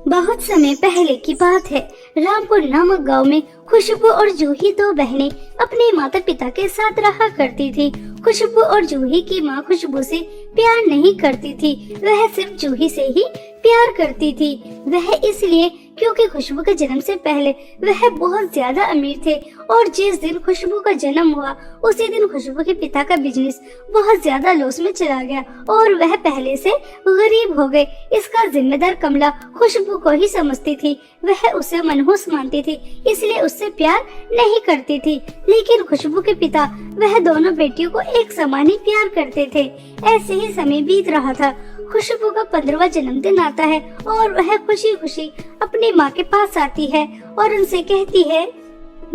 बहुत समय पहले की बात है। रामपुर नामक गांव में खुशबू और जूही दो बहनें अपने माता पिता के साथ रहा करती थी। खुशबू और जूही की माँ खुशबू से प्यार नहीं करती थी, वह सिर्फ जूही से ही प्यार करती थी। वह इसलिए क्योंकि खुशबू के जन्म से पहले वह बहुत ज्यादा अमीर थे और जिस दिन खुशबू का जन्म हुआ उसी दिन खुशबू के पिता का बिजनेस बहुत ज्यादा लॉस में चला गया और वह पहले से गरीब हो गए। इसका जिम्मेदार कमला खुशबू को ही समझती थी। वह उसे मनहूस मानती थी, इसलिए उससे प्यार नहीं करती थी। लेकिन खुशबू के पिता वह दोनों बेटियों को एक समान ही प्यार करते थे। ऐसे ही समय बीत रहा था। खुशबू का 15वां जन्मदिन आता है और वह खुशी खुशी अपनी माँ के पास आती है और उनसे कहती है,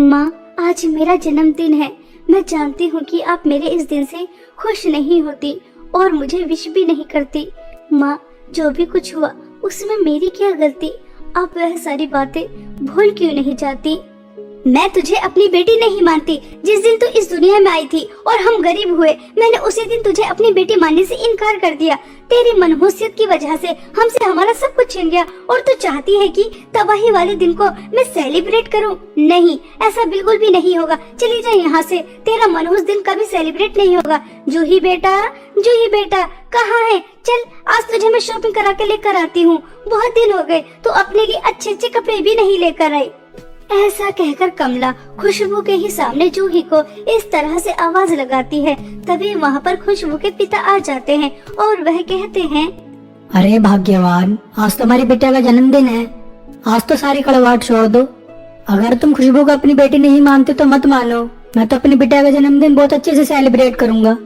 माँ, आज मेरा जन्मदिन है। मैं जानती हूँ कि आप मेरे इस दिन से खुश नहीं होती और मुझे विश भी नहीं करती। माँ, जो भी कुछ हुआ उसमें मेरी क्या गलती? आप वह सारी बातें भूल क्यों नहीं जाती? मैं तुझे अपनी बेटी नहीं मानती। जिस दिन तू इस दुनिया में आई थी और हम गरीब हुए, मैंने उसी दिन तुझे अपनी बेटी मानने से इनकार कर दिया। तेरी मनहूसियत की वजह से हमसे हमारा सब कुछ छिन गया और तू चाहती है कि तबाही वाले दिन को मैं सेलिब्रेट करूं। नहीं, ऐसा बिल्कुल भी नहीं होगा। चली जा यहाँ से, तेरा मनहूस दिन कभी सेलिब्रेट नहीं होगा। जूही बेटा कहाँ है? चल, आज तुझे मैं शॉपिंग करा के लेकर आती हूँ। बहुत दिन हो गए, तू अपने लिए अच्छे अच्छे कपड़े भी नहीं लेकर आई। ऐसा कहकर कमला खुशबू के ही सामने जूही को इस तरह से आवाज लगाती है। तभी वहाँ पर खुशबू के पिता आ जाते हैं और वह कहते हैं, अरे भाग्यवान, आज तुम्हारी बेटा का जन्मदिन है। आज तो सारी कड़वाहट छोड़ दो। अगर तुम खुशबू को अपनी बेटी नहीं मानते तो मत मानो। मैं तो अपनी बेटा का जन्मदिन बहुत अच्छे से सेलिब्रेट करूंगा।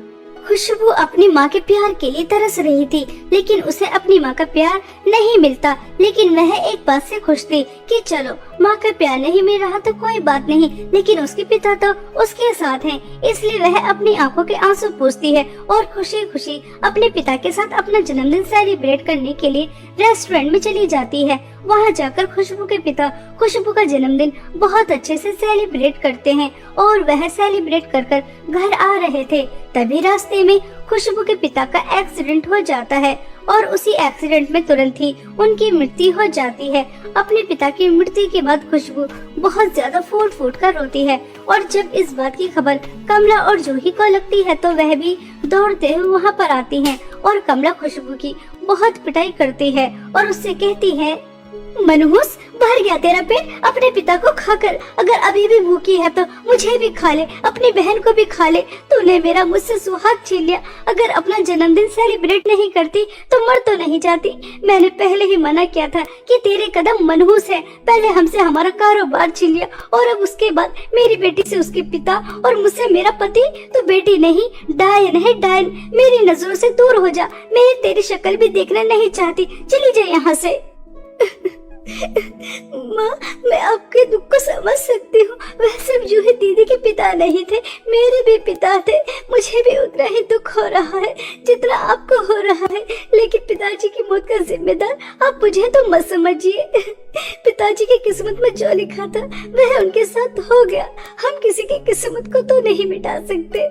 खुशबू अपनी माँ के प्यार के लिए तरस रही थी, लेकिन उसे अपनी माँ का प्यार नहीं मिलता। लेकिन वह एक बात से खुश थी कि चलो, माँ का प्यार नहीं मिल रहा तो कोई बात नहीं, लेकिन उसके पिता तो उसके साथ हैं। इसलिए वह अपनी आंखों के आंसू पोंछती है और खुशी खुशी अपने पिता के साथ अपना जन्मदिन सेलिब्रेट करने के लिए रेस्टोरेंट में चली जाती है। वहाँ जाकर खुशबू के पिता खुशबू का जन्मदिन बहुत अच्छे से सेलिब्रेट करते हैं और वह सेलिब्रेट कर कर घर आ रहे थे। तभी रास्ते में खुशबू के पिता का एक्सीडेंट हो जाता है और उसी एक्सीडेंट में तुरंत ही उनकी मृत्यु हो जाती है। अपने पिता की मृत्यु के बाद खुशबू बहुत ज्यादा फूट फूट कर रोती है और जब इस बात की खबर कमला और जूही को लगती है तो वह भी दौड़ते हुए वहाँ पर आती हैं और कमला खुशबू की बहुत पिटाई करती है और उससे कहती है, मनहूस, भर गया तेरा पेट अपने पिता को खाकर। अगर अभी भी भूखी है तो मुझे भी खा ले, अपनी बहन को भी खा ले। तूने मेरा मुझसे सुहाग छीन लिया। अगर अपना जन्मदिन सेलिब्रेट नहीं करती तो मर तो नहीं जाती। मैंने पहले ही मना किया था कि तेरे कदम मनहूस है। पहले हमसे हमारा कारोबार छीन लिया और अब उसके बाद मेरी बेटी से उसके पिता और मुझसे मेरा पति। तो बेटी नहीं, डायन है, डायन। मेरी नजरों से दूर हो जा। मैं तेरी शक्ल भी देखना नहीं चाहती। चली जा यहाँ से। माँ, मैं आपके दुख को समझ सकती हूँ। वह सिर्फ जूही दीदी के पिता नहीं थे, मेरे भी पिता थे। मुझे भी उतना ही दुख हो रहा है जितना आपको हो रहा है, लेकिन पिताजी की मौत का जिम्मेदार आप मुझे तो मत समझिए। पिताजी की किस्मत में जो लिखा था वह उनके साथ हो गया। हम किसी की किस्मत को तो नहीं मिटा सकते।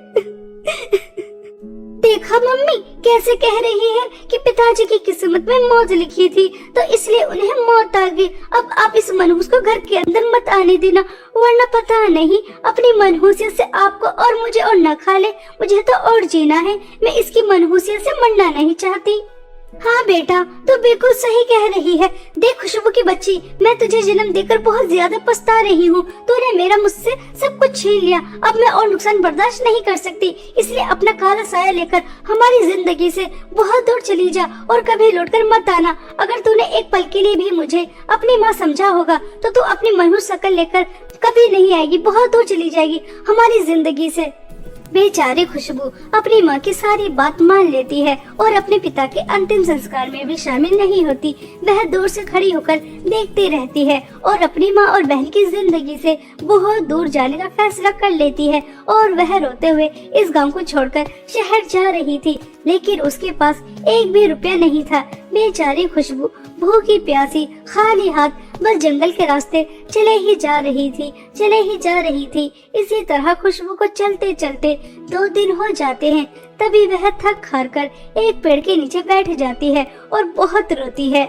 देखा मम्मी कैसे कह रही है कि पिताजी की किस्मत में मौत लिखी थी तो इसलिए उन्हें मौत आ गई। अब आप इस मनहूस को घर के अंदर मत आने देना, वरना पता नहीं अपनी मनहूसियत से आपको और मुझे और न खा ले। मुझे तो और जीना है, मैं इसकी मनहूसियत से मरना नहीं चाहती। हाँ बेटा, तू बिल्कुल सही कह रही है। देख खुशबू की बच्ची, मैं तुझे जन्म देकर बहुत ज्यादा पछता रही हूँ। तूने मेरा मुझसे सब कुछ छीन लिया। अब मैं और नुकसान बर्दाश्त नहीं कर सकती, इसलिए अपना काला साया लेकर हमारी जिंदगी से बहुत दूर चली जा और कभी लौटकर मत आना। अगर तूने एक पल के लिए भी मुझे अपनी माँ समझा होगा तो तू अपनी मनहूस शक्ल लेकर कभी नहीं आएगी, बहुत दूर चली जाएगी हमारी जिंदगी से। बेचारी खुशबू अपनी माँ की सारी बात मान लेती है और अपने पिता के अंतिम संस्कार में भी शामिल नहीं होती। वह दूर से खड़ी होकर देखती रहती है और अपनी माँ और बहन की जिंदगी से बहुत दूर जाने का फैसला कर लेती है और वह रोते हुए इस गांव को छोड़कर शहर जा रही थी, लेकिन उसके पास एक भी रुपया नहीं था। बेचारी खुशबू भूखी प्यासी खाली हाथ बस जंगल के रास्ते चले ही जा रही थी। इसी तरह खुशबू को चलते चलते 2 दिन हो जाते हैं। तभी वह थक हार कर एक पेड़ के नीचे बैठ जाती है और बहुत रोती है।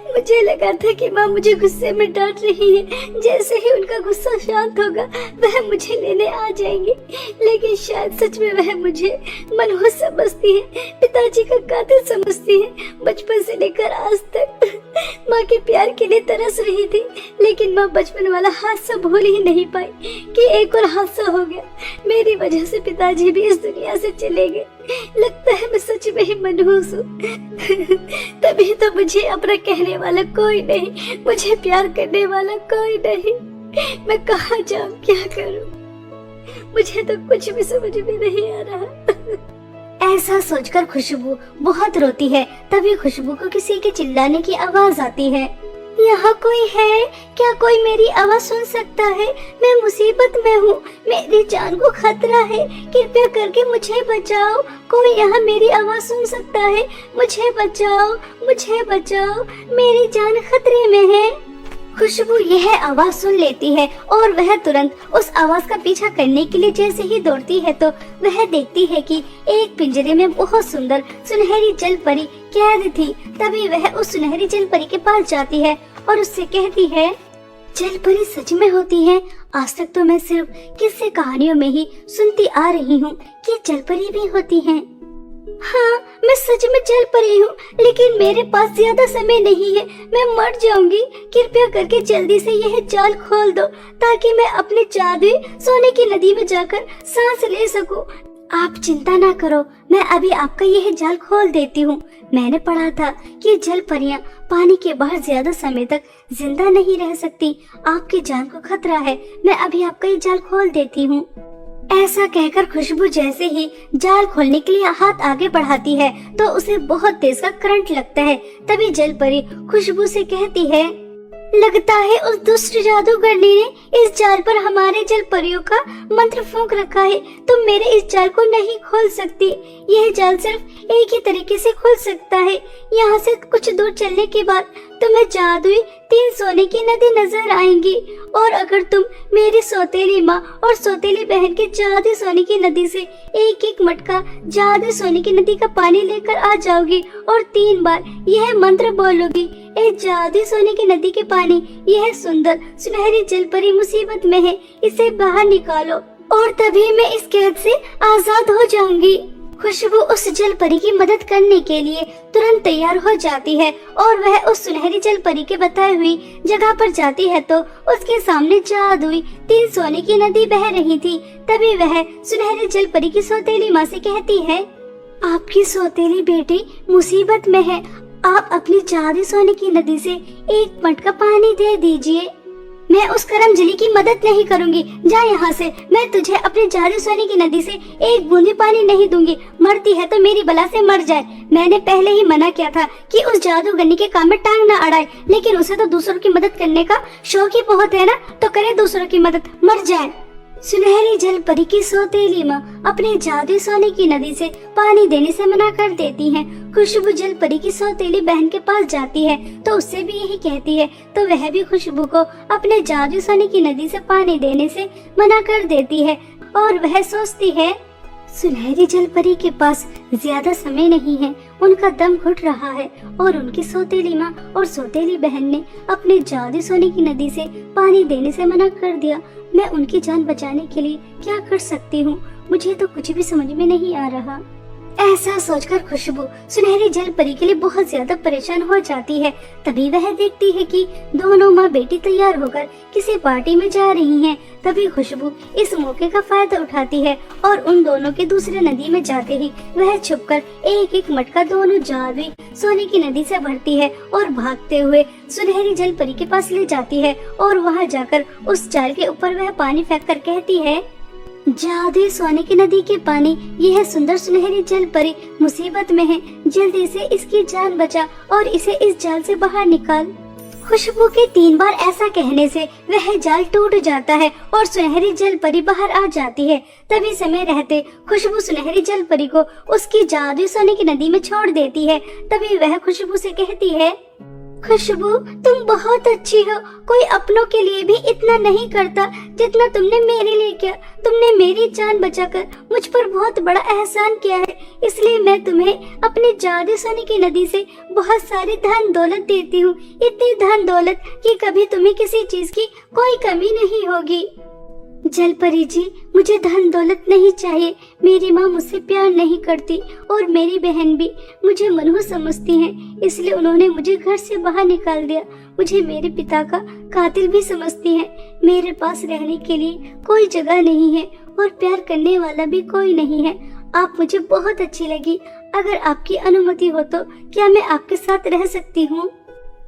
मुझे लगा था कि माँ मुझे गुस्से में डांट रही है, जैसे ही उनका गुस्सा शांत होगा वह मुझे लेने आ जाएंगे, लेकिन शायद सच में वह मुझे मनहूस समझती है, पिताजी का कातिल समझती है। बचपन से लेकर आज तक माँ के प्यार के लिए तरस रही थी, लेकिन माँ बचपन वाला हादसा भूल ही नहीं पाई कि एक और हादसा हो गया। मेरी वजह से पिताजी भी इस दुनिया से चले गए। लगता है मैं सच में ही मनहूस हूँ। तभी तो मुझे अपना कहने वाला कोई नहीं, मुझे प्यार करने वाला कोई नहीं। मैं कहाँ जाऊँ, क्या करूँ? मुझे तो कुछ भी समझ में नहीं आ रहा। ऐसा सोचकर खुशबू बहुत रोती है। तभी खुशबू को किसी के चिल्लाने की आवाज आती है। यहाँ कोई है क्या? कोई मेरी आवाज सुन सकता है? मैं मुसीबत में हूँ, मेरी जान को खतरा है, कृपया करके मुझे बचाओ। कोई यहाँ मेरी आवाज सुन सकता है? मुझे बचाओ, मुझे बचाओ, मेरी जान खतरे में है। खुशबू यह आवाज सुन लेती है और वह तुरंत उस आवाज का पीछा करने के लिए जैसे ही दौड़ती है तो वह देखती है कि एक पिंजरे में बहुत सुंदर सुनहरी जल परी कैद थी। तभी वह उस सुनहरी जल परी के पास जाती है और उससे कहती है, जल परी सच में होती है? आज तक तो मैं सिर्फ किस्से कहानियों में ही सुनती आ रही हूँ कि जल परी भी होती है। हाँ, मैं सच में जल परी हूँ, लेकिन मेरे पास ज्यादा समय नहीं है, मैं मर जाऊंगी। कृपया करके जल्दी से यह जाल खोल दो ताकि मैं अपने जादुई सोने की नदी में जाकर सांस ले सकूं। आप चिंता ना करो, मैं अभी आपका यह जाल खोल देती हूँ। मैंने पढ़ा था कि जल परियां पानी के बाहर ज्यादा समय तक जिंदा नहीं रह सकती। आपकी जान को खतरा है, मैं अभी आपका ये जाल खोल देती हूँ। ऐसा कहकर खुशबू जैसे ही जाल खोलने के लिए हाथ आगे बढ़ाती है तो उसे बहुत तेज का करंट लगता है। तभी जल परी खुशबू से कहती है, लगता है उस दुष्ट जादूगरनी ने इस जाल पर हमारे जल परियों का मंत्र फूंक रखा है। तुम मेरे इस जाल को नहीं खोल सकती। यह जाल सिर्फ एक ही तरीके से खुल सकता है। यहाँ से कुछ दूर चलने के बाद तुम्हें जादुई 3 सोने की नदी नजर आएंगी और अगर तुम मेरी सौतेली माँ और सौतेली बहन के जादुई सोने की नदी से एक मटका जादुई सोने की नदी का पानी लेकर आ जाओगी और 3 बार यह मंत्र बोलोगी, ए जादुई सोने की नदी के पानी, यह सुंदर सुनहरी जल परी मुसीबत में है, इसे बाहर निकालो और तभी मैं इस कैद से आजाद हो जाऊंगी। खुशबू उस जल परी की मदद करने के लिए तुरंत तैयार हो जाती है और वह उस सुनहरी जल परी के बताई हुई जगह पर जाती है तो उसके सामने जादुई 3 सोने की नदी बह रही थी। तभी वह सुनहरी जल परी की सौतेली माँ से कहती है, आपकी सौतेली बेटी मुसीबत में है, आप अपनी जादुई सोने की नदी से एक मटका पानी दे दीजिए। मैं उस करमजली की मदद नहीं करूंगी, जा यहाँ से। मैं तुझे अपने जादुई सोने की नदी से एक बूंद भी पानी नहीं दूंगी। मरती है तो मेरी बला से मर जाए। मैंने पहले ही मना किया था कि उस जादूगरनी के काम में टांग न अड़ाए, लेकिन उसे तो दूसरों की मदद करने का शौक ही बहुत है ना, तो करे दूसरों की मदद, मर जाए। सुनहरी जल परी की सौतेली माँ अपने जादुई सोने की नदी से पानी देने से मना कर देती है। खुशबू जल परी की सौतेली बहन के पास जाती है तो उससे भी यही कहती है, तो वह भी खुशबू को अपने जादुई सोने की नदी से पानी देने से मना कर देती है और वह सोचती है, सुनहरी जल परी के पास ज्यादा समय नहीं है, उनका दम घुट रहा है और उनकी सौतेली माँ और सौतेली बहन ने अपने जादुई सोने की नदी से पानी देने से मना कर दिया। मैं उनकी जान बचाने के लिए क्या कर सकती हूँ? मुझे तो कुछ भी समझ में नहीं आ रहा। ऐसा सोचकर खुशबू सुनहरी जल परी के लिए बहुत ज्यादा परेशान हो जाती है। तभी वह देखती है कि दोनों माँ बेटी तैयार होकर किसी पार्टी में जा रही हैं। तभी खुशबू इस मौके का फायदा उठाती है और उन दोनों के दूसरे नदी में जाते ही वह छुपकर एक मटका दोनों जादुई सोने की नदी से भरती है और भागते हुए सुनहरी जल परी के पास ले जाती है और वहाँ जाकर उस जाल के ऊपर वह पानी फेंक कर कहती है, जादुई सोने की नदी के पानी, यह सुंदर सुनहरी जल परी मुसीबत में है, जल्दी से इसकी जान बचा और इसे इस जाल से बाहर निकाल। खुशबू के 3 बार ऐसा कहने से वह जाल टूट जाता है और सुनहरी जल परी बाहर आ जाती है। तभी समय रहते खुशबू सुनहरी जल परी को उसकी जादुई सोने की नदी में छोड़ देती है। तभी वह खुशबू से कहती है, खुशबू, तुम बहुत अच्छी हो। कोई अपनों के लिए भी इतना नहीं करता जितना तुमने मेरे लिए किया। तुमने मेरी जान बचाकर मुझ पर बहुत बड़ा एहसान किया है, इसलिए मैं तुम्हें अपनी जादू सोने की नदी से बहुत सारी धन दौलत देती हूँ। इतनी धन दौलत कि कभी तुम्हें किसी चीज की कोई कमी नहीं होगी। जलपरी जी, मुझे धन दौलत नहीं चाहिए। मेरी माँ मुझसे प्यार नहीं करती और मेरी बहन भी मुझे मनहूस समझती हैं, इसलिए उन्होंने मुझे घर से बाहर निकाल दिया। मुझे मेरे पिता का कातिल भी समझती हैं। मेरे पास रहने के लिए कोई जगह नहीं है और प्यार करने वाला भी कोई नहीं है। आप मुझे बहुत अच्छी लगी। अगर आपकी अनुमति हो तो क्या मैं आपके साथ रह सकती हूँ?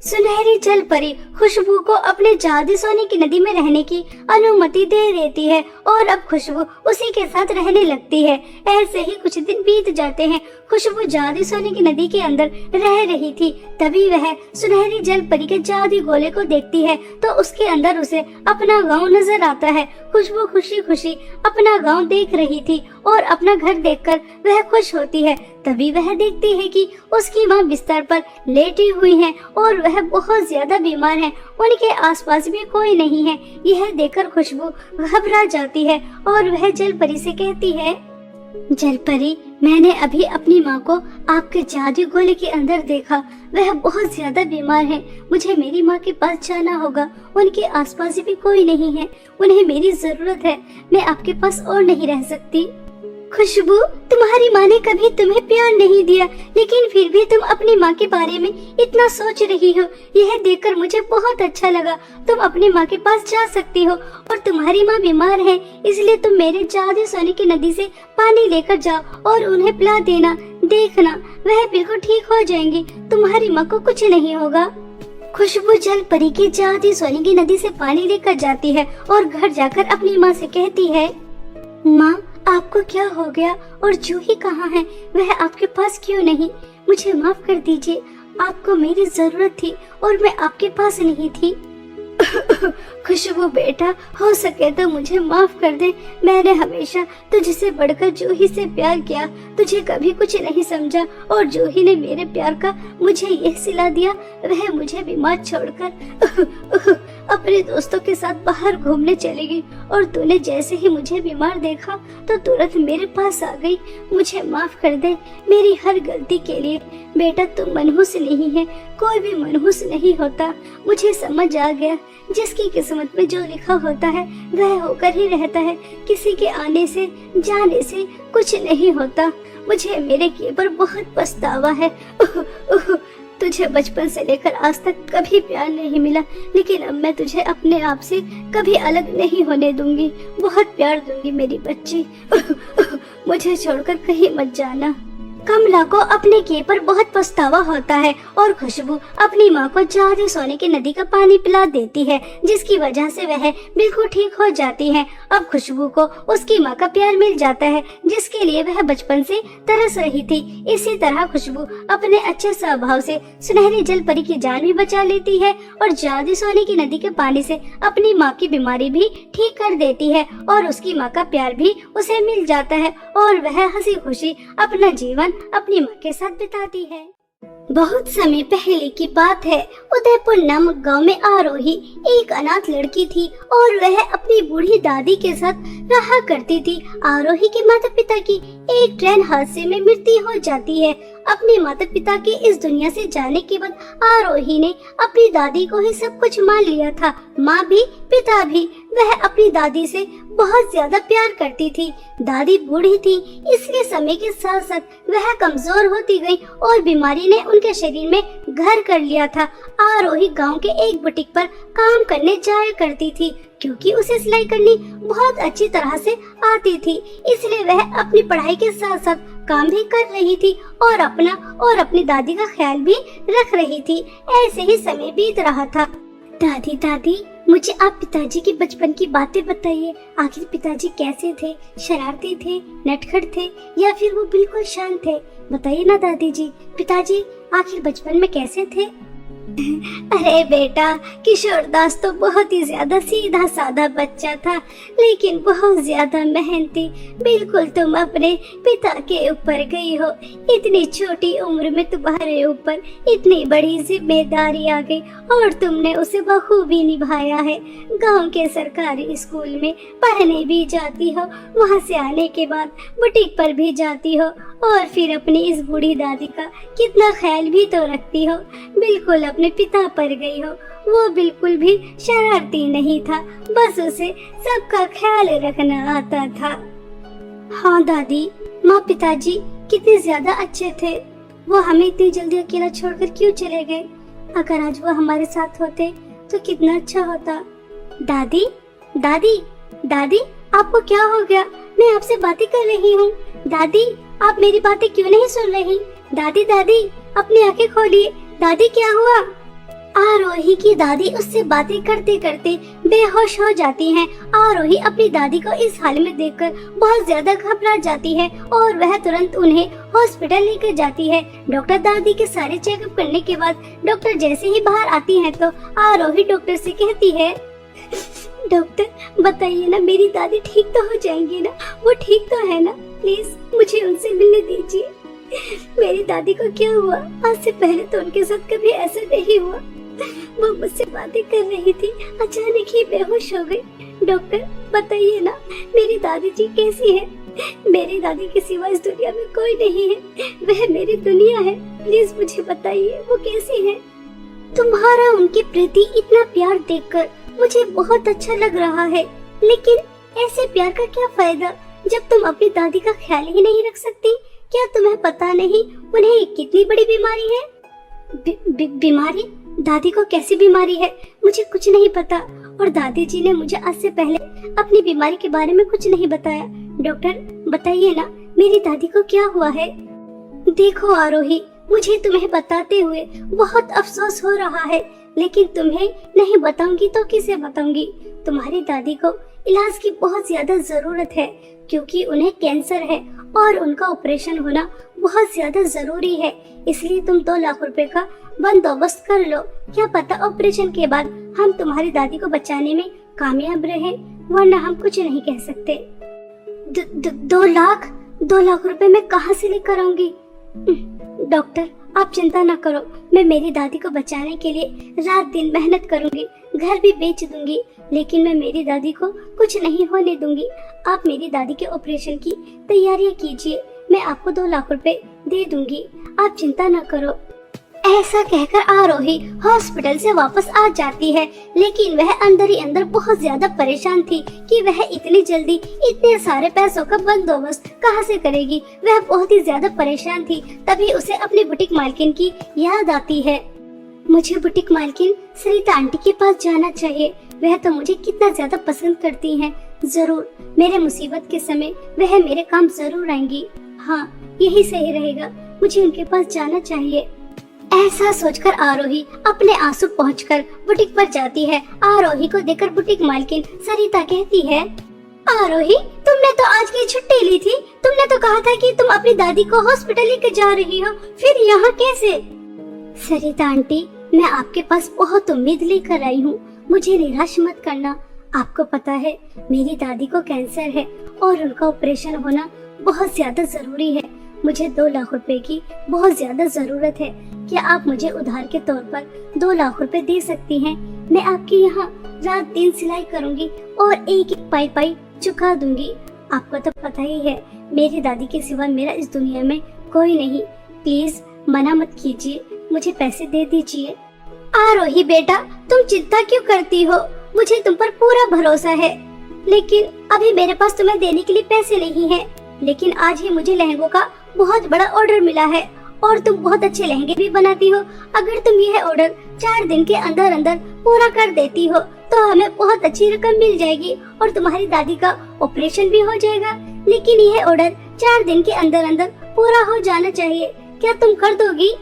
सुनहरी जल परी खुशबू को अपने जादू सोने की नदी में रहने की अनुमति दे देती है और अब खुशबू उसी के साथ रहने लगती है। ऐसे ही कुछ दिन बीत जाते हैं। खुशबू जादू सोने की नदी के अंदर रह रही थी, तभी वह सुनहरी जल परी के जादू गोले को देखती है तो उसके अंदर उसे अपना गांव नजर आता है। खुशबू खुशी खुशी अपना गांव देख रही थी और अपना घर देखकर वह खुश होती है। तभी वह देखती है कि उसकी माँ बिस्तर पर लेटी हुई है और वह बहुत ज्यादा बीमार है। उनके आसपास भी कोई नहीं है। यह देखकर खुशबू घबरा जाती है और वह जलपरी से कहती है, जलपरी, मैंने अभी अपनी माँ को आपके जादू गोले के अंदर देखा। वह बहुत ज्यादा बीमार है। मुझे मेरी माँ के पास जाना होगा। उनके आसपास भी कोई नहीं है। उन्हें मेरी जरूरत है। मैं आपके पास और नहीं रह सकती। खुशबू, तुम्हारी माँ ने कभी तुम्हें प्यार नहीं दिया, लेकिन फिर भी तुम अपनी माँ के बारे में इतना सोच रही हो। यह देखकर मुझे बहुत अच्छा लगा। तुम अपनी माँ के पास जा सकती हो और तुम्हारी माँ बीमार है, इसलिए तुम मेरे जादू सोने की नदी से पानी लेकर जाओ और उन्हें पिला देना। देखना, वह बिल्कुल ठीक हो जाएंगी। तुम्हारी माँ को कुछ नहीं होगा। खुशबू जल परी की जादू सोने की नदी से पानी लेकर जाती है और घर जाकर अपनी माँ से कहती है, माँ, आपको क्या हो गया और जूही कहाँ है? वह आपके पास क्यों नहीं? मुझे माफ कर दीजिए। आपको मेरी जरूरत थी और मैं आपके पास नहीं थी। खुशबू बेटा, हो सके तो मुझे माफ कर दे। मैंने हमेशा तुझसे बढ़कर जूही से प्यार किया। तुझे कभी कुछ नहीं समझा और जूही ने मेरे प्यार का मुझे यह सिला दिया। वह मुझे बीमार छोड़कर अपने दोस्तों के साथ बाहर घूमने चली गई और तूने जैसे ही मुझे बीमार देखा तो तुरंत मेरे पास आ गई। मुझे माफ कर दे मेरी हर गलती के लिए। बेटा, तुम मनहूस नहीं है। कोई भी मनहूस नहीं होता। मुझे समझ आ गया, जिसकी किस्मत में जो लिखा होता है वह होकर ही रहता है। किसी के आने से जाने से कुछ नहीं होता। मुझे मेरे किए पर बहुत पछतावा है। तुझे बचपन से लेकर आज तक कभी प्यार नहीं मिला, लेकिन अब मैं तुझे अपने आप से कभी अलग नहीं होने दूंगी। बहुत प्यार दूंगी मेरी बच्ची। मुझे छोड़कर कहीं मत जाना। कमला को अपने किए पर बहुत पछतावा होता है और खुशबू अपनी माँ को जादू सोने की नदी का पानी पिला देती है, जिसकी वजह से वह बिल्कुल ठीक हो जाती है। अब खुशबू को उसकी माँ का प्यार मिल जाता है, जिसके लिए वह बचपन से तरस रही थी। इसी तरह खुशबू अपने अच्छे स्वभाव से सुनहरी जल परी की जान भी बचा लेती है और जादू सोने की नदी के पानी से अपनी माँ की बीमारी भी ठीक कर देती है और उसकी माँ का प्यार भी उसे मिल जाता है और वह हंसी खुशी अपना जीवन अपनी माँ के साथ बिताती है। बहुत समय पहले की बात है। उदयपुर नामक गांव में आरोही एक अनाथ लड़की थी और वह अपनी बूढ़ी दादी के साथ रहा करती थी। आरोही के माता पिता की एक ट्रेन हादसे में मृत्यु हो जाती है। अपने माता पिता के इस दुनिया से जाने के बाद आरोही ने अपनी दादी को ही सब कुछ मान लिया था। माँ भी पिता भी। वह अपनी दादी से बहुत ज्यादा प्यार करती थी। दादी बूढ़ी थी, इसलिए समय के साथ साथ वह कमजोर होती गई और बीमारी ने उनके शरीर में घर कर लिया था। आरोही गांव के एक बुटीक पर काम करने जाया करती थी, क्योंकि उसे सिलाई करनी बहुत अच्छी तरह से आती थी। इसलिए वह अपनी पढ़ाई के साथ साथ काम भी कर रही थी और अपना और अपनी दादी का ख्याल भी रख रही थी। ऐसे ही समय बीत रहा था। दादी, मुझे आप पिताजी की बचपन की बातें बताइए। आखिर पिताजी कैसे थे? शरारती थे, नटखट थे या फिर वो बिल्कुल शांत थे? बताइए ना दादी जी, पिताजी आखिर बचपन में कैसे थे? अरे बेटा, किशोर दास तो बहुत ही ज्यादा सीधा साधा बच्चा था, लेकिन बहुत ज्यादा मेहनती। बिल्कुल तुम अपने पिता के ऊपर गई हो। इतनी छोटी उम्र में तुम्हारे ऊपर इतनी बड़ी जिम्मेदारी आ गई और तुमने उसे बखूबी निभाया है। गांव के सरकारी स्कूल में पढ़ने भी जाती हो, वहां से आने के बाद बुटीक पर भी जाती हो और फिर अपनी इस बूढ़ी दादी का कितना ख्याल भी तो रखती हो। बिल्कुल अपने पिता पर गई हो। वो बिल्कुल भी शरारती नहीं था, बस उसे सबका ख्याल रखना आता था। हाँ दादी, माँ पिताजी कितने ज्यादा अच्छे थे। वो हमें इतनी जल्दी अकेला छोड़कर क्यों चले गए? अगर आज वो हमारे साथ होते तो कितना अच्छा होता। दादी दादी दादी, आपको क्या हो गया? मैं आपसे बातें कर रही हूँ। दादी, आप मेरी बातें क्यों नहीं सुन रही? दादी दादी, अपनी आंखें खोलिए। दादी, क्या हुआ? आरोही की दादी उससे बातें करते करते बेहोश हो जाती हैं। आरोही अपनी दादी को इस हाल में देखकर बहुत ज्यादा घबरा जाती है और वह तुरंत उन्हें हॉस्पिटल लेकर जाती है। डॉक्टर दादी के सारे चेकअप करने के बाद डॉक्टर जैसे ही बाहर आती हैं तो आरोही डॉक्टर से कहती है, डॉक्टर बताइए ना, मेरी दादी ठीक तो हो जाएंगी ना? वो ठीक तो है ना? प्लीज मुझे उनसे मिलने दीजिए। मेरी दादी को क्या हुआ? आज से पहले तो उनके साथ कभी ऐसा नहीं हुआ। वो मुझसे बातें कर रही थी, अचानक ही बेहोश हो गई। डॉक्टर बताइए ना, मेरी दादी जी कैसी है? मेरी दादी के सिवा इस दुनिया में कोई नहीं है, वह मेरी दुनिया है। प्लीज मुझे बताइए वो कैसी है? तुम्हारा उनके प्रति इतना प्यार देखकर मुझे बहुत अच्छा लग रहा है, लेकिन ऐसे प्यार का क्या फायदा जब तुम अपनी दादी का ख्याल ही नहीं रख सकती? क्या तुम्हें पता नहीं उन्हें कितनी बड़ी बीमारी है? बीमारी? दादी को कैसी बीमारी है? मुझे कुछ नहीं पता और दादी जी ने मुझे आज से पहले अपनी बीमारी के बारे में कुछ नहीं बताया। डॉक्टर बताइए ना, मेरी दादी को क्या हुआ है? देखो आरोही, मुझे तुम्हें बताते हुए बहुत अफसोस हो रहा है, लेकिन तुम्हें नहीं बताऊंगी तो किसे बताऊंगी? तुम्हारी दादी को इलाज की बहुत ज्यादा जरूरत है, क्योंकि उन्हें कैंसर है और उनका ऑपरेशन होना बहुत ज्यादा जरूरी है। इसलिए तुम 2 लाख रुपए का बंदोबस्त कर लो। क्या पता ऑपरेशन के बाद हम तुम्हारी दादी को बचाने में कामयाब रहे, वरना हम कुछ नहीं कह सकते। 2 लाख रुपए मैं कहाँ से लेकर आऊंगी? डॉक्टर आप चिंता न करो, मैं मेरी दादी को बचाने के लिए रात दिन मेहनत करूंगी, घर भी बेच दूंगी, लेकिन मैं मेरी दादी को कुछ नहीं होने दूंगी। आप मेरी दादी के ऑपरेशन की तैयारियां कीजिए, मैं आपको 2 लाख रुपए दे दूंगी, आप चिंता न करो। ऐसा कहकर आरोही हॉस्पिटल से वापस आ जाती है, लेकिन वह अंदर ही अंदर बहुत ज्यादा परेशान थी कि वह इतनी जल्दी इतने सारे पैसों का बंदोबस्त कहां से करेगी। वह बहुत ही ज्यादा परेशान थी। तभी उसे अपनी बुटीक मालकिन की याद आती है। मुझे बुटीक मालकिन सरिता आंटी के पास जाना चाहिए, वह तो मुझे कितना ज्यादा पसंद करती हैं। जरूर मेरे मुसीबत के समय वह मेरे काम जरूर आएंगी। हाँ, यही सही रहेगा, मुझे उनके पास जाना चाहिए। ऐसा सोचकर आरोही अपने आंसू पहुंचकर बुटीक पर जाती है। आरोही को देखकर बुटीक मालकिन सरिता कहती है, आरोही तुमने तो आज की छुट्टी ली थी, तुमने तो कहा था कि तुम अपनी दादी को हॉस्पिटल लेकर जा रही हो, फिर यहाँ कैसे? सरिता आंटी, मैं आपके पास बहुत उम्मीद लेकर आई हूँ, मुझे निराश मत करना। आपको पता है मेरी दादी को कैंसर है और उनका ऑपरेशन होना बहुत ज्यादा जरूरी है। मुझे 2 लाख रुपए की बहुत ज्यादा जरूरत है। क्या आप मुझे उधार के तौर पर 2 लाख रुपए दे सकती हैं? मैं आपके यहाँ रात दिन सिलाई करूँगी और एक एक पाई चुका दूंगी। आपको तो पता ही है मेरी दादी के सिवा मेरा इस दुनिया में कोई नहीं। प्लीज मना मत कीजिए, मुझे पैसे दे दीजिए। आरोही बेटा, तुम चिंता क्यों करती हो? मुझे तुम पर पूरा भरोसा है, लेकिन अभी मेरे पास तुम्हें देने के लिए पैसे नहीं है। लेकिन आज ही मुझे लहंगों का बहुत बड़ा ऑर्डर मिला है और तुम बहुत अच्छे लहंगे भी बनाती हो। अगर तुम यह ऑर्डर 4 दिन के अंदर अंदर पूरा कर देती हो तो हमें बहुत अच्छी रकम मिल जाएगी और तुम्हारी दादी का ऑपरेशन भी हो जाएगा। लेकिन यह ऑर्डर 4 दिन के अंदर अंदर पूरा हो जाना चाहिए। क्या तुम कर दोगी?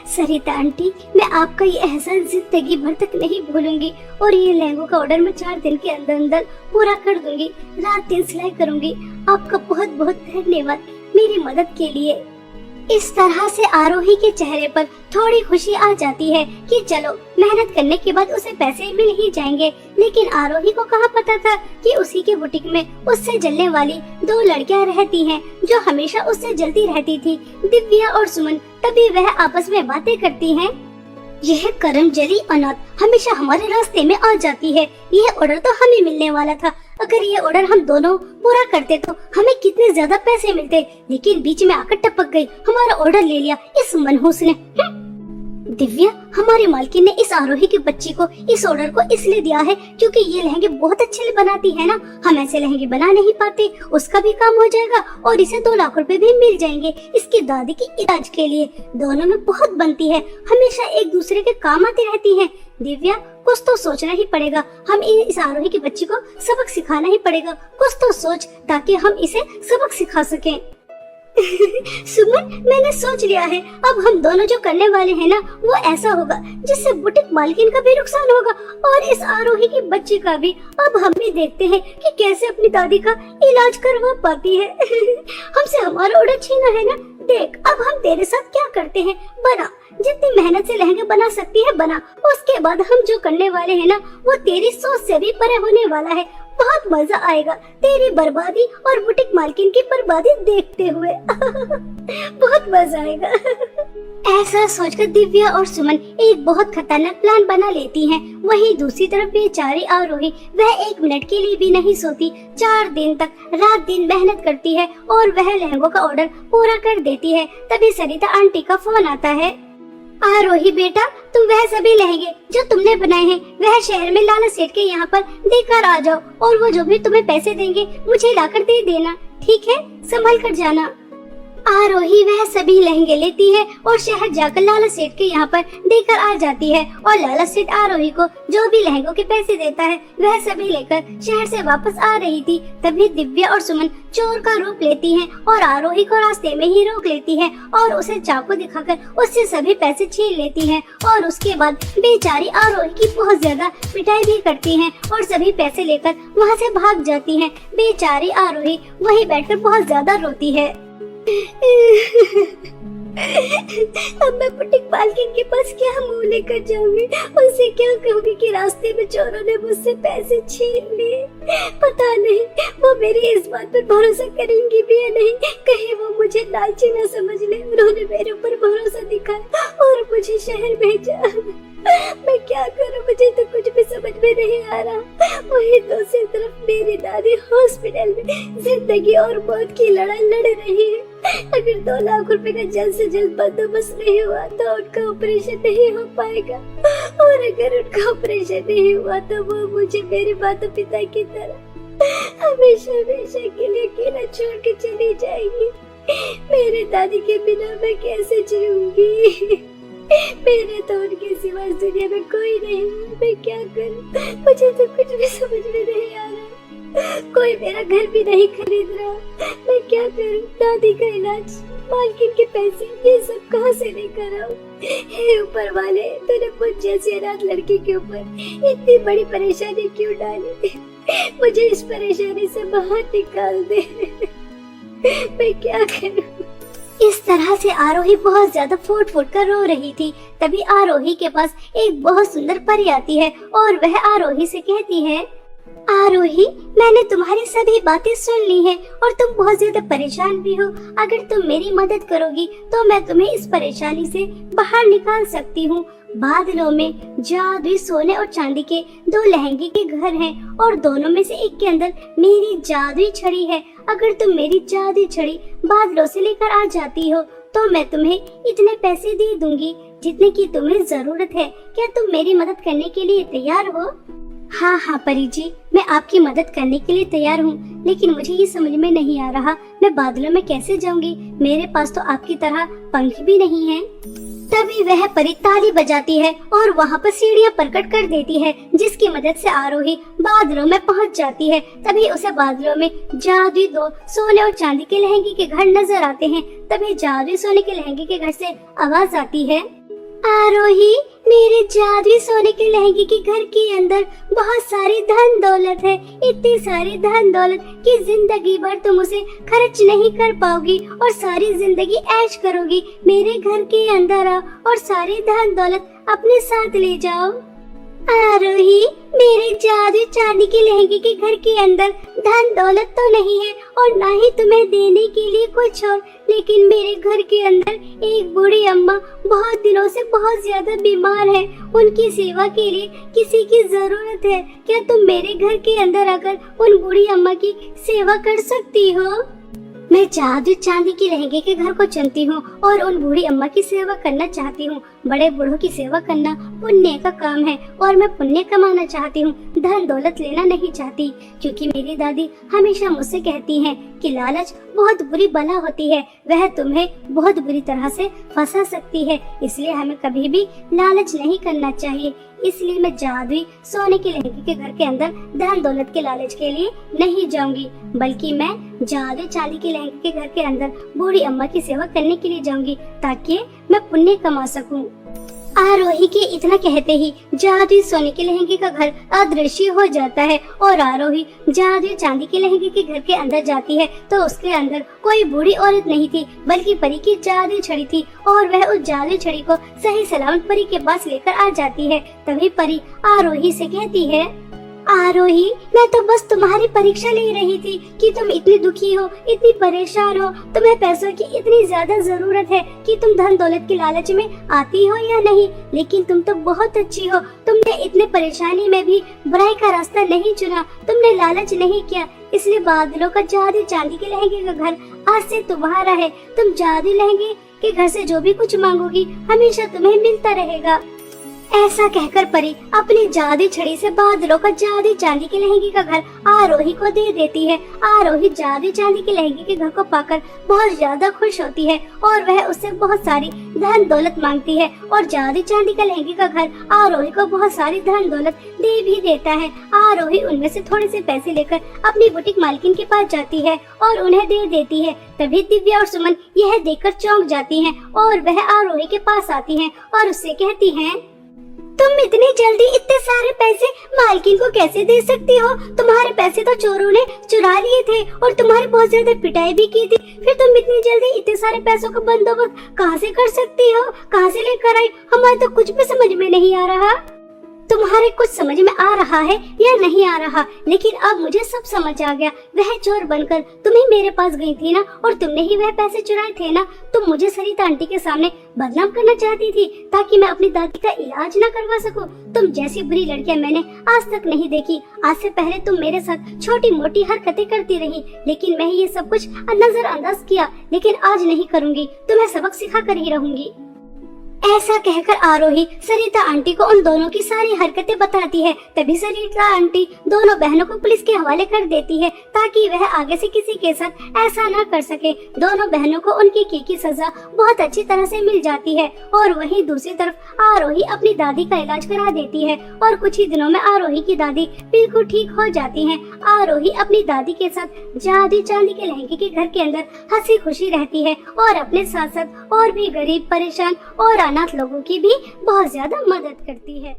सरिता आंटी, मैं आपका ये एहसान जिंदगी भर तक नहीं भूलूंगी और ये लहंगों का ऑर्डर मैं 4 दिन के अंदर अंदर पूरा कर दूंगी, रात दिन सिलाई करूंगी। आपका बहुत बहुत धन्यवाद मेरी मदद के लिए। इस तरह से आरोही के चेहरे पर थोड़ी खुशी आ जाती है कि चलो मेहनत करने के बाद उसे पैसे मिल ही जाएंगे। लेकिन आरोही को कहाँ पता था कि उसी के बुटीक में उससे जलने वाली 2 लड़कियां रहती हैं जो हमेशा उससे जलती रहती थी, दिव्या और सुमन। तभी वह आपस में बातें करती हैं। यह करमजली अनाथ हमेशा हमारे रास्ते में आ जाती है। यह ऑर्डर तो हमें मिलने वाला था। अगर ये ऑर्डर हम दोनों पूरा करते तो हमें कितने ज्यादा पैसे मिलते, लेकिन बीच में आकर टपक गई, हमारा ऑर्डर ले लिया इस मनहूस ने। दिव्या, हमारी मालकिन ने इस आरोही की बच्ची को इस ऑर्डर को इसलिए दिया है क्योंकि ये लहंगे बहुत अच्छे बनाती है ना। हम ऐसे लहंगे बना नहीं पाते, उसका भी काम हो जाएगा और इसे 2 लाख रुपए भी मिल जाएंगे इसकी दादी की इलाज के लिए। दोनों में बहुत बनती है, हमेशा एक दूसरे के काम आती रहती है। दिव्या, कुछ तो सोचना ही पड़ेगा। हम इस आरोही की बच्ची को सबक सिखाना ही पड़ेगा। कुछ तो सोच ताकि हम इसे सबक सिखा सकें। सुमन, मैंने सोच लिया है। अब हम दोनों जो करने वाले हैं ना, वो ऐसा होगा जिससे बुटीक मालकिन का भी नुकसान होगा और इस आरोही की बच्ची का भी। अब हम भी देखते हैं कि कैसे अपनी दादी का इलाज करवा पाती है। हमसे हमारा ऑर्डर छीना है ना। देख, अब हम तेरे साथ क्या करते हैं, बना। जितनी मेहनत से लहंगे बना सकती है बना। उसके बाद हम जो करने वाले हैं ना, वो तेरी सोच से भी परे होने वाला है। बहुत मजा आएगा तेरी बर्बादी और बुटीक मालकिन की बर्बादी देखते हुए। बहुत मजा आएगा। ऐसा सोचकर दिव्या और सुमन एक बहुत खतरनाक प्लान बना लेती हैं। वहीं दूसरी तरफ बेचारी आरोही, वह 1 मिनट के लिए भी नहीं सोती। 4 दिन तक रात दिन मेहनत करती है और वह लहंगों का ऑर्डर पूरा कर देती है। तभी सरिता आंटी का फोन आता है। आरोही बेटा, तुम वह सभी लहंगे जो तुमने बनाए हैं वह शहर में लाला सेठ के यहाँ पर देकर आ जाओ और वो जो भी तुम्हें पैसे देंगे मुझे लाकर दे देना, ठीक है? संभल कर जाना। आरोही वह सभी लहंगे लेती है और शहर जाकर लाला सेठ के यहाँ पर देकर आ जाती है और लाला सेठ आरोही को जो भी लहंगों के पैसे देता है वह सभी लेकर शहर से वापस आ रही थी। तभी दिव्या और सुमन चोर का रूप लेती हैं और आरोही को रास्ते में ही रोक लेती है और उसे चाकू दिखाकर उससे सभी पैसे छीन लेती है और उसके बाद बेचारी आरोही की बहुत ज्यादा पिटाई भी करती है और सभी पैसे लेकर वहाँ से भाग जाती है। बेचारी आरोही वहीं बैठकर बहुत ज्यादा रोती है। अब मैं बुटीक मालकिन के पास क्या मुंह लेकर जाऊंगी? उनसे क्या कहूंगी कि रास्ते में चोरों ने मुझसे पैसे छीन लिए? पता नहीं वो मेरी इस बात पर भरोसा करेंगी भी या नहीं। कहीं वो मुझे लालची न समझ ले। उन्होंने मेरे ऊपर भरोसा दिखाया और मुझे शहर भेजा। मैं क्या करूं, मुझे तो कुछ भी समझ में नहीं आ रहा। वही दूसरी तरफ मेरी दादी हॉस्पिटल में जिंदगी और मौत की लड़ाई लड़ रही है। अगर 2 लाख रुपए का जल्द से जल्द बंदोबस्त नहीं हुआ तो उनका ऑपरेशन नहीं हो पाएगा और अगर उनका ऑपरेशन नहीं हुआ तो वो मुझे मेरे माता पिता की तरह हमेशा हमेशा के लिए अकेला छोड़ के चली जाएगी। मेरे दादी के बिना मैं कैसे जीऊंगी? मेरे तो उनके सिवा इस दुनिया में कोई नहीं है। मैं क्या करूं? मुझे तो कुछ भी समझ में नहीं आ रहा। कोई मेरा घर भी नहीं खरीद रहा। मैं क्या करूं? दादी का इलाज, मालकिन के पैसे, ये सब कहां से लेकर आऊं? हे ऊपर वाले, तूने मुझ जैसी अनाथ लड़की के ऊपर इतनी बड़ी परेशानी क्यों डाली? मुझे इस परेशानी से बाहर निकाल दे। मैं क्या करूं? इस तरह से आरोही बहुत ज्यादा फूट फूट कर रो रही थी। तभी आरोही के पास एक बहुत सुंदर परी आती है और वह आरोही से कहती है, आरोही, मैंने तुम्हारी सभी बातें सुन ली हैं और तुम बहुत ज्यादा परेशान भी हो। अगर तुम मेरी मदद करोगी तो मैं तुम्हें इस परेशानी से बाहर निकाल सकती हूँ। बादलों में जादुई सोने और चांदी के 2 लहंगे के घर हैं और दोनों में से एक के अंदर मेरी जादुई छड़ी है। अगर तुम मेरी जादुई छड़ी बादलों से लेकर आ जाती हो तो मैं तुम्हें इतने पैसे दे दूंगी जितने की तुम्हें जरूरत है। क्या तुम मेरी मदद करने के लिए तैयार हो? हाँ हाँ परी जी, मैं आपकी मदद करने के लिए तैयार हूँ, लेकिन मुझे ये समझ में नहीं आ रहा मैं बादलों में कैसे जाऊंगी। मेरे पास तो आपकी तरह पंख भी नहीं है। तभी वह परी ताली बजाती है और वहाँ पर सीढ़ियाँ प्रकट कर देती है जिसकी मदद से आरोही बादलों में पहुँच जाती है। तभी उसे बादलों में जादुई 2 सोने और चांदी के लहंगे के घर नजर आते हैं। तभी जादुई सोने के लहंगे के घर से आवाज आती है, आरोही, मेरे जादुई सोने के लहंगे के घर के अंदर बहुत सारी धन दौलत है, इतनी सारी धन दौलत कि जिंदगी भर तुम उसे खर्च नहीं कर पाओगी और सारी जिंदगी ऐश करोगी। मेरे घर के अंदर आओ और सारी धन दौलत अपने साथ ले जाओ। आरोही, मेरे जादू चांदी के लहंगे के घर के अंदर धन दौलत तो नहीं है और ना ही तुम्हें देने के लिए कुछ और, लेकिन मेरे घर के अंदर एक बूढ़ी अम्मा बहुत दिनों से बहुत ज्यादा बीमार है। उनकी सेवा के लिए किसी की जरूरत है। क्या तुम मेरे घर के अंदर आकर उन बूढ़ी अम्मा की सेवा कर सकती हो? मैं जादू चांदी के लहंगे के घर को चुनती हूँ और उन बूढ़ी अम्मा की सेवा करना चाहती हूँ। बड़े बूढ़ों की सेवा करना पुण्य का काम है और मैं पुण्य कमाना चाहती हूँ, धन दौलत लेना नहीं चाहती। क्योंकि मेरी दादी हमेशा मुझसे कहती हैं कि लालच बहुत बुरी बला होती है, वह तुम्हें बहुत बुरी तरह से फंसा सकती है। इसलिए हमें कभी भी लालच नहीं करना चाहिए। इसलिए मैं जादुई सोने के लहंगे के घर के अंदर धन दौलत के लालच के लिए नहीं जाऊंगी, बल्कि मैं जादुई चांदी के लहंगे के घर के अंदर बूढ़ी अम्मा की सेवा करने के लिए जाऊंगी, ताकि मैं पुण्य कमा सकूं। आरोही के इतना कहते ही जादुई सोने के लहंगे का घर अदृश्य हो जाता है और आरोही जादुई चांदी के लहंगे के घर के अंदर जाती है तो उसके अंदर कोई बूढ़ी औरत नहीं थी, बल्कि परी की जादुई छड़ी थी और वह उस जादुई छड़ी को सही सलामत परी के पास लेकर आ जाती है। तभी परी आरोही से कहती है, आरोही, मैं तो बस तुम्हारी परीक्षा ले रही थी कि तुम इतनी दुखी हो, इतनी परेशान हो, तुम्हें पैसों की इतनी ज्यादा जरूरत है कि तुम धन दौलत के लालच में आती हो या नहीं। लेकिन तुम तो बहुत अच्छी हो, तुमने इतने परेशानी में भी बुराई का रास्ता नहीं चुना, तुमने लालच नहीं किया। इसलिए बादलों का जादू चांदी के लहंगे का घर आज से तुम्हारा है। तुम जादू लहंगे के घर से जो भी कुछ मांगोगी हमेशा तुम्हें मिलता रहेगा। ऐसा कहकर परी अपनी जादू छड़ी से बादलों का जादू चांदी के लहंगे का घर आरोही को दे देती है। आरोही जादू चांदी के लहंगे के घर को पाकर बहुत ज्यादा खुश होती है और वह उससे बहुत सारी धन दौलत मांगती है और जादू चांदी का लहंगे का घर आरोही को बहुत सारी धन दौलत दे भी देता है। आरोही उनमें से थोड़े से पैसे लेकर अपनी बुटीक मालकिन के पास जाती है और उन्हें दे देती है। तभी दिव्या और सुमन यह देखकर चौंक जाती हैं और वह आरोही के पास आती हैं और उससे कहती हैं, तुम इतनी जल्दी इतने सारे पैसे मालकिन को कैसे दे सकती हो? तुम्हारे पैसे तो चोरों ने चुरा लिए थे और तुम्हारी बहुत ज्यादा पिटाई भी की थी, फिर तुम इतनी जल्दी इतने सारे पैसों का बंदोबस्त कहाँ से कर सकती हो? कहाँ से लेकर आई? हमारे तो कुछ भी समझ में नहीं आ रहा। तुम्हारे कुछ समझ में आ रहा है या नहीं आ रहा, लेकिन अब मुझे सब समझ आ गया। वह चोर बनकर तुम्हें मेरे पास गई थी ना और तुमने ही वह पैसे चुराए थे ना। तुम मुझे सरिता आंटी के सामने बदनाम करना चाहती थी ताकि मैं अपनी दादी का इलाज न करवा सकूं। तुम जैसी बुरी लड़कियां मैंने आज तक नहीं देखी। आज से पहले तुम मेरे साथ छोटी मोटी हरकतें करती रही, लेकिन मैं ये सब कुछ नजरअंदाज किया, लेकिन आज नहीं करूंगी। तुम्हें सबक सिखा कर ही रहूंगी। ऐसा कहकर आरोही सरिता आंटी को उन दोनों की सारी हरकतें बताती है। तभी सरिता आंटी दोनों बहनों को पुलिस के हवाले कर देती है ताकि वह आगे से किसी के साथ ऐसा न कर सके। दोनों बहनों को उनकी की सजा बहुत अच्छी तरह से मिल जाती है और वहीं दूसरी तरफ आरोही अपनी दादी का इलाज करा देती है और कुछ ही दिनों में आरोही की दादी बिल्कुल ठीक हो जाती है। आरोही अपनी दादी के साथ जादू चांदी के लहंगे के घर के अंदर हंसी खुशी रहती है और अपने साथ साथ और भी गरीब, परेशान और अनाथ लोगों की भी बहुत ज्यादा मदद करती है।